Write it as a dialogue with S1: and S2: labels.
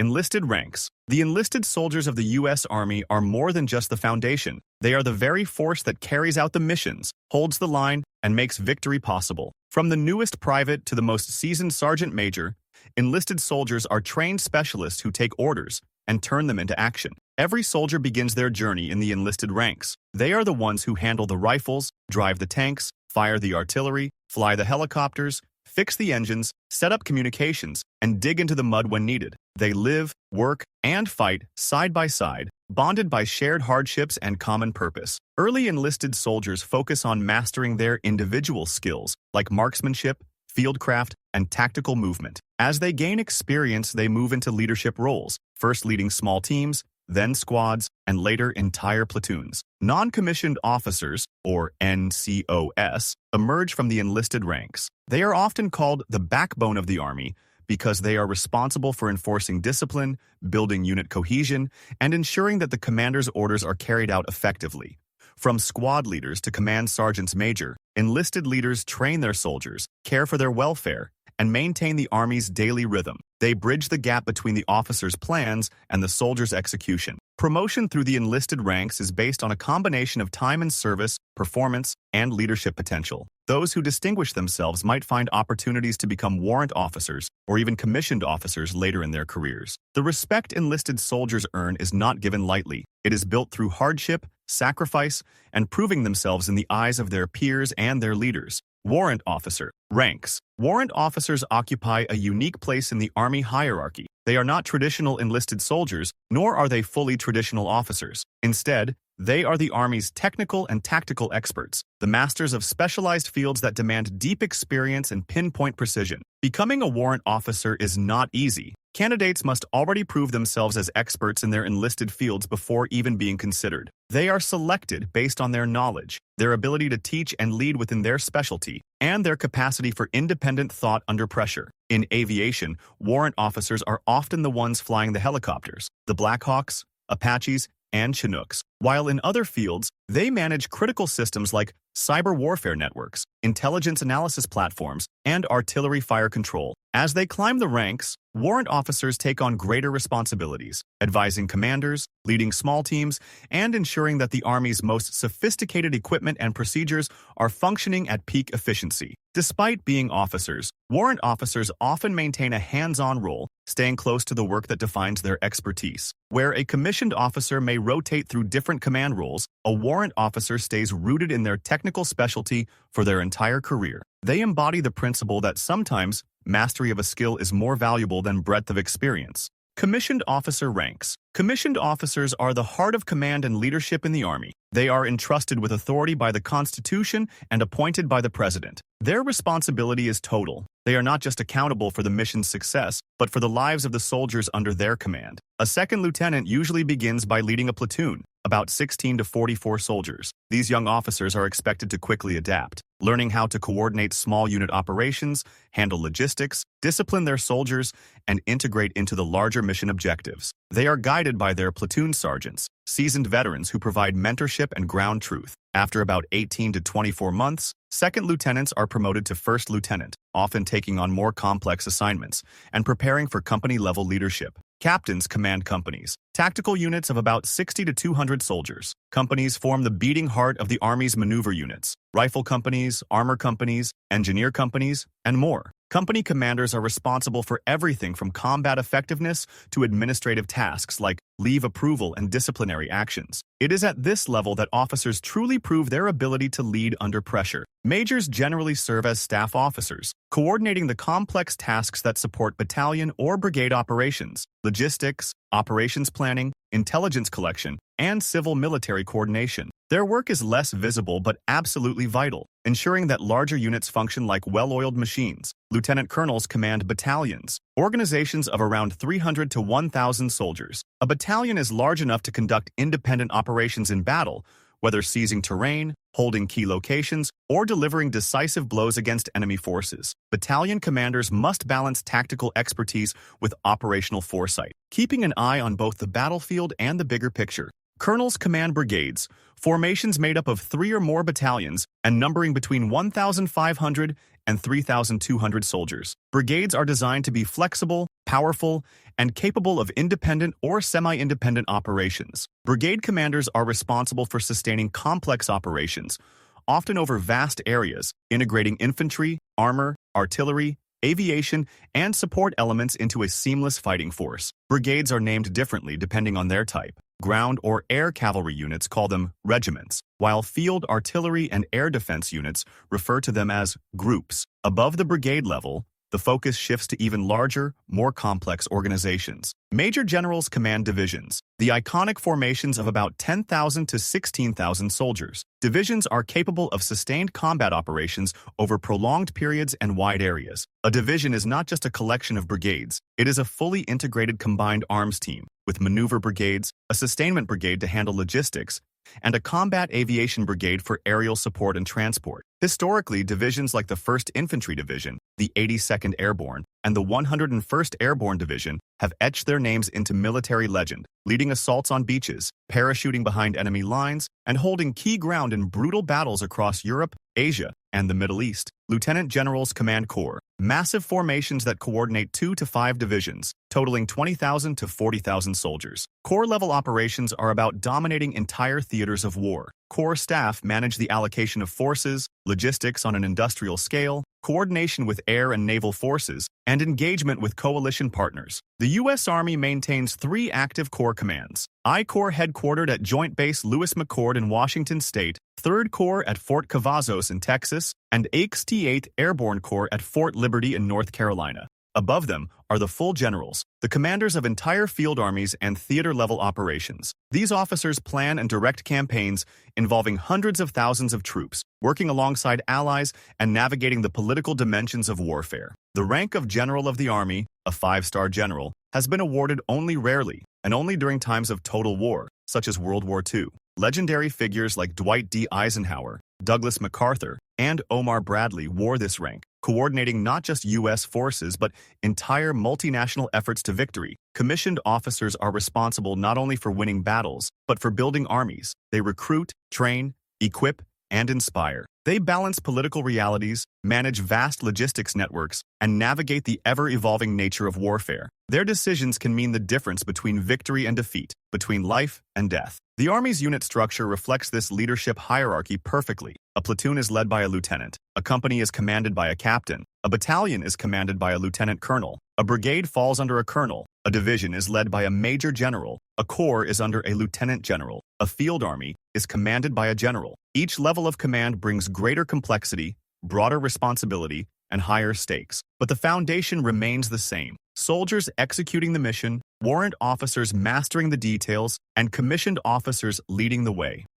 S1: Enlisted ranks. The enlisted soldiers of the U.S. Army are more than just the foundation. They are the very force that carries out the missions, holds the line, and makes victory possible. From the newest private to the most seasoned sergeant major, enlisted soldiers are trained specialists who take orders and turn them into action. Every soldier begins their journey in the enlisted ranks. They are the ones who handle the rifles, drive the tanks, fire the artillery, fly the helicopters, fix the engines, set up communications, and dig into the mud when needed. They live, work, and fight side by side, bonded by shared hardships and common purpose. Early enlisted soldiers focus on mastering their individual skills, like marksmanship, fieldcraft, and tactical movement. As they gain experience, they move into leadership roles, first leading small teams, then squads, and later entire platoons. Non-commissioned officers, or NCOS, emerge from the enlisted ranks. They are often called the backbone of the Army because they are responsible for enforcing discipline, building unit cohesion, and ensuring that the commander's orders are carried out effectively. From squad leaders to command sergeants major, enlisted leaders train their soldiers, care for their welfare, and maintain the Army's daily rhythm. They bridge the gap between the officer's plans and the soldier's execution. Promotion through the enlisted ranks is based on a combination of time in service, performance, and leadership potential. Those who distinguish themselves might find opportunities to become warrant officers or even commissioned officers later in their careers. The respect enlisted soldiers earn is not given lightly. It is built through hardship, sacrifice, and proving themselves in the eyes of their peers and their leaders. Warrant officer ranks. Warrant officers occupy a unique place in the Army hierarchy. They are not traditional enlisted soldiers, nor are they fully traditional officers. Instead, they are the Army's technical and tactical experts, the masters of specialized fields that demand deep experience and pinpoint precision. Becoming a warrant officer is not easy. Candidates must already prove themselves as experts in their enlisted fields before even being considered. They are selected based on their knowledge, their ability to teach and lead within their specialty, and their capacity for independent thought under pressure. In aviation, warrant officers are often the ones flying the helicopters, the Blackhawks, Apaches, and Chinooks, while in other fields, they manage critical systems like cyber warfare networks, intelligence analysis platforms, and artillery fire control. As they climb the ranks, warrant officers take on greater responsibilities, advising commanders, leading small teams, and ensuring that the Army's most sophisticated equipment and procedures are functioning at peak efficiency. Despite being officers, warrant officers often maintain a hands-on role, staying close to the work that defines their expertise. Where a commissioned officer may rotate through different command roles, a warrant officer stays rooted in their technical specialty for their entire career. They embody the principle that sometimes mastery of a skill is more valuable than breadth of experience. Commissioned officer ranks. Commissioned officers are the heart of command and leadership in the Army. They are entrusted with authority by the Constitution and appointed by the President. Their responsibility is total. They are not just accountable for the mission's success, but for the lives of the soldiers under their command. A second lieutenant usually begins by leading a platoon, about 16 to 44 soldiers. These young officers are expected to quickly adapt, learning how to coordinate small unit operations, handle logistics, discipline their soldiers, and integrate into the larger mission objectives. They are guided by their platoon sergeants, seasoned veterans who provide mentorship and ground truth. After about 18 to 24 months, second lieutenants are promoted to first lieutenant, often taking on more complex assignments and preparing for company-level leadership. Captains command companies, tactical units of about 60 to 200 soldiers. Companies form the beating heart of the Army's maneuver units, rifle companies, armor companies, engineer companies, and more. Company commanders are responsible for everything from combat effectiveness to administrative tasks like leave approval and disciplinary actions. It is at this level that officers truly prove their ability to lead under pressure. Majors generally serve as staff officers, coordinating the complex tasks that support battalion or brigade operations, logistics, operations planning, intelligence collection, and civil-military coordination. Their work is less visible but absolutely vital, ensuring that larger units function like well-oiled machines. Lieutenant colonels command battalions, organizations of around 300 to 1,000 soldiers. A battalion is large enough to conduct independent operations in battle, whether seizing terrain, holding key locations, or delivering decisive blows against enemy forces. Battalion commanders must balance tactical expertise with operational foresight, keeping an eye on both the battlefield and the bigger picture. Colonels command brigades, formations made up of 3 or more battalions and numbering between 1,500 and 3,200 soldiers. Brigades are designed to be flexible, powerful, and capable of independent or semi-independent operations. Brigade commanders are responsible for sustaining complex operations, often over vast areas, integrating infantry, armor, artillery, aviation, and support elements into a seamless fighting force. Brigades are named differently depending on their type. Ground or air cavalry units call them regiments, while field artillery and air defense units refer to them as groups. Above the brigade level, the focus shifts to even larger, more complex organizations. Major generals command divisions, the iconic formations of about 10,000 to 16,000 soldiers. Divisions are capable of sustained combat operations over prolonged periods and wide areas. A division is not just a collection of brigades, it is a fully integrated combined arms team, with maneuver brigades, a sustainment brigade to handle logistics, and a combat aviation brigade for aerial support and transport. Historically, divisions like the 1st Infantry Division, the 82nd Airborne, and the 101st Airborne Division have etched their names into military legend, leading assaults on beaches, parachuting behind enemy lines, and holding key ground in brutal battles across Europe, Asia, and the Middle East. Lieutenant Generals command corps, massive formations that coordinate 2 to 5 divisions, totaling 20,000 to 40,000 soldiers. Corps-level operations are about dominating entire theaters of war. Corps staff manage the allocation of forces, logistics on an industrial scale, coordination with air and naval forces, and engagement with coalition partners. The U.S. Army maintains 3 active Corps commands: I Corps headquartered at Joint Base Lewis McChord in Washington State, 3rd Corps at Fort Cavazos in Texas, and 88th Airborne Corps at Fort Liberty in North Carolina. Above them are the full generals, the commanders of entire field armies and theater-level operations. These officers plan and direct campaigns involving hundreds of thousands of troops, working alongside allies and navigating the political dimensions of warfare. The rank of General of the Army, a 5-star general, has been awarded only rarely, and only during times of total war, such as World War II. Legendary figures like Dwight D. Eisenhower, Douglas MacArthur, and Omar Bradley wore this rank, coordinating not just U.S. forces but entire multinational efforts to victory. Commissioned officers are responsible not only for winning battles, but for building armies. They recruit, train, equip, and inspire. They balance political realities, manage vast logistics networks, and navigate the ever-evolving nature of warfare. Their decisions can mean the difference between victory and defeat, between life and death. The Army's unit structure reflects this leadership hierarchy perfectly. A platoon is led by a lieutenant, a company is commanded by a captain, a battalion is commanded by a lieutenant colonel, a brigade falls under a colonel, a division is led by a major general, a corps is under a lieutenant general, a field army is commanded by a general. Each level of command brings greater complexity, broader responsibility, and higher stakes, but the foundation remains the same: soldiers executing the mission, warrant officers mastering the details, and commissioned officers leading the way.